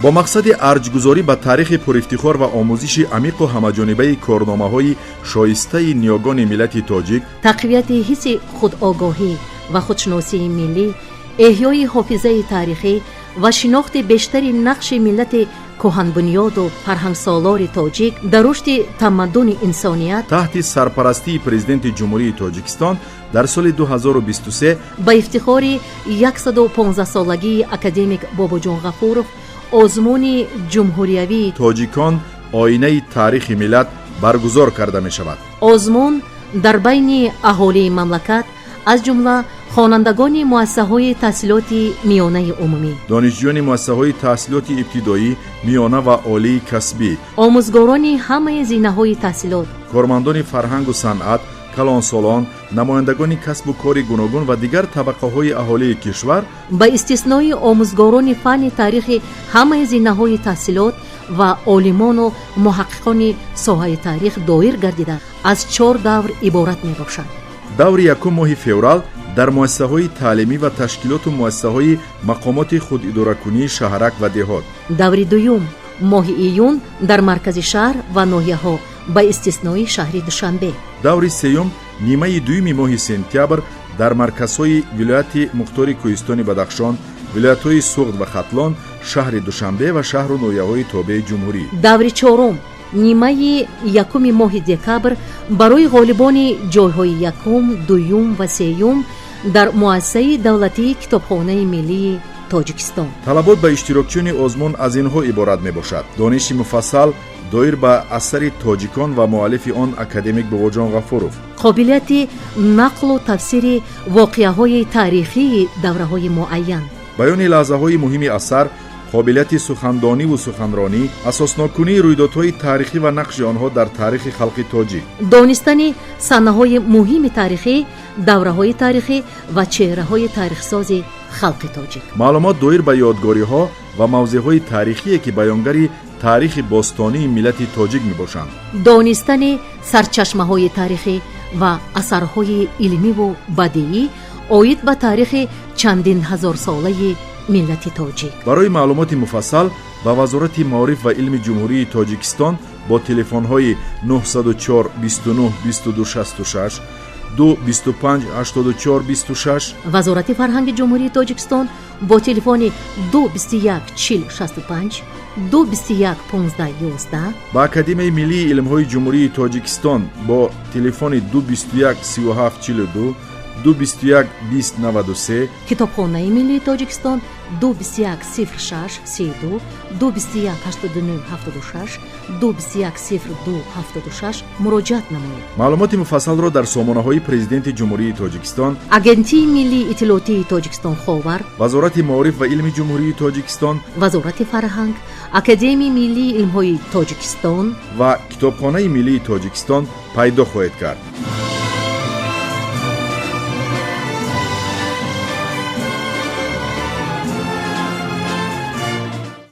با مقصد ارجگذاری به تاریخ پرافتخار و آموزش عمیق و همه‌جانبه کارنامه‌های شایسته نیاگان ملت تاجیک، تقویت حس خودآگاهی و خودشناسی ملی، احیای حافظه تاریخی و شناخت بیشتر نقش ملت کهن‌بنیاد و فرهنگسالار تاجیک در رشد تمدن انسانیت تحت سرپرستی پرزیدنت جمهوری تاجیکستان در سال 2023 با افتخار 115 سالگی اکادمیک باباجان غفورов آزمون جمهوریوی تاجیکان آینه تاریخ ملت برگزار کرده می شود. آزمون در بین اهالی مملکت از جمله خوانندگان مؤسسه‌های تحصیلات میانه عمومی، دانشجویان مؤسسه‌های تحصیلات ابتدایی، میانه و عالی کسبی، آموزگاران همه زینه‌های تحصیلات، کارمندان فرهنگ و صنعت، کلانسالان، نمایندگان کسب و کار گوناگون و دیگر طبقه‌های اهالی کشور با استثنای آموزگاران فن تاریخ همه زینه‌های تحصیلات و عالمان و محققان ساحه تاریخ دایر گردیده از 4 دور عبارت می‌باشد. دور یکم ماه فوریه در مؤسسه‌های تعلیمی و تشکیلات و مؤسسه‌های مقامات خوداداره‌کنی شهرک و دهات. دور دوم ماه ایون در مرکز شهر و ناحیه‌ها با استثنای شهر دوشنبه. دور سوم نیمه دوم ماه سپتامبر در مرکزهای ولایت مختار کوهستان بدخشان، ولایت‌های سوغد و ختلان، شهر دوشنبه و شهر و ناحیه‌های تابع جمهوری. دور چهارم نیمه یکم ماه دکبر برای غالبان جای‌های یکم، دوم و سوم در مؤسسه دولتی کتابخانه ملی تاجیکستان. طلبات به اشتراکچیان آزمون از اینها عبارت میباشد: دانش مفصل دایر به اثر تاجیکان و مؤلف آن اکادمیک باباجان غفورov، قابلیت نقل و تفسیر واقعه‌های تاریخی دوره‌های معین، بیان لحظه‌های مهم اثر، قابلیت سخندانی و سخنرانی، اساسناکنی رویدادهای تاریخی و نقش آنها در تاریخ خلق تاجیک، دانستن صحنه‌های مهم تاریخی، دوره‌های تاریخی و چهره‌های تاریخ‌ساز خلق تاجیک. معلومات دایر به یادگاری‌ها و موضوعهای تاریخی که بیانگری تاریخ باستانی ملت تاجیک میباشند. دانستن سرچشمه‌های تاریخی و اثرهای علمی و بدیعی آید به تاریخ چندین هزار ساله ملت تاجیک. برای معلومات مفصل با وزارت معارف و علم جمهوری تاجیکستان با تلفن‌های 904 29 22 66 2 25 84 26، وزارت فرهنگ جمهوری تاجیکستان با تلفن 2 21 40 65 2 21 15 11، با اکادمی ملی علم‌های جمهوری تاجیکستان با تلفن 2 21 37 42 2 21 20 93، کتابخانه ملی تاجیکستان 2 21 06 32 2 21 89 76 2 21 02 76 مراجعت نمایید. معلومات مفصل را در سامانه‌های پرزیدنت جمهوری تاجیکستان، اجنسی ملی اطلاعاتی تاجیکستان خاور، وزارت معارف و علم جمهوری تاجیکستان، وزارت فرهنگ، اکادمی ملی علم‌های تاجیکستان و کتابخانه ملی تاجیکستان پیدا خواهید کرد.